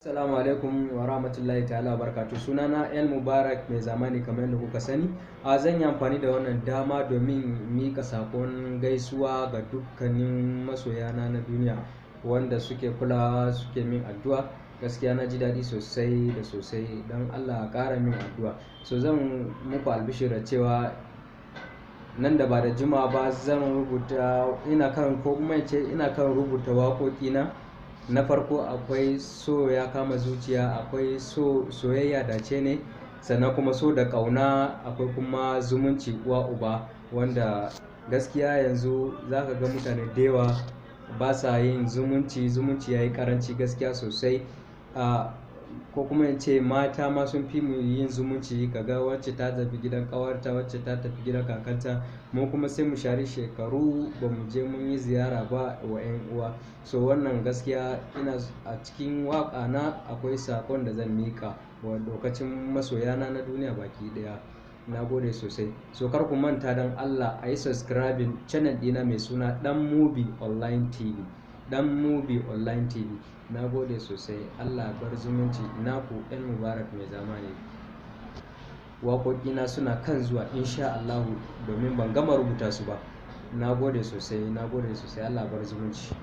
Assalamu alaikum wa rahmatullahi ta'ala barkatu. Sunana El Mubarak mai zamani kamar yadda kuka sani. Zan yi amfani da wannan dama domin mika sakon gaisuwa ga dukkanin masoyana na duniya wanda suke kulawa suke min addu'a. Gaskiya na ji daɗi sosai da sosai, don Allah ƙara min addu'a. So zan muku albishir da cewa nan da ba da jimawa ba zan rubuta ina kan rubuta waƙoƙina. Na farko akwai so ya kama zuciya, akwai soyayya dace ne, sannan kuma so da ƙauna, akwai kuma zumunci uwa uba, wanda gaskiya yanzu za ka ga mutane da yawa ba sa yin zumunci ya yi ƙaranci gaskiya sosai. Ko kuma in ce mata ma sun fi mu yin zumunci, kaga wacce ta tafi gidan ƙawarta, wacce ta tafi gidan kakanta, mu kuma sai mu share shekaru ba mu je mun yi ziyara ba wa 'yan uwa. So wannan gaskiya a cikin waƙa na akwai saƙon da zan miƙa wa lokacin masoyana na duniya baki ɗaya. Na gode sosai. So kar ku manta don Allah a yi subscribing channel ɗina mai suna Ɗan Mubi Online TV. Ɗan Mubi Online TV. Na gode sosai. Allah bar zumunci. Naku El Mubarak mai zamani. Waƙoƙina suna kan zuwa insha Allahu domin ban gama rubuta su ba. Na gode sosai. Allah bar zumunci.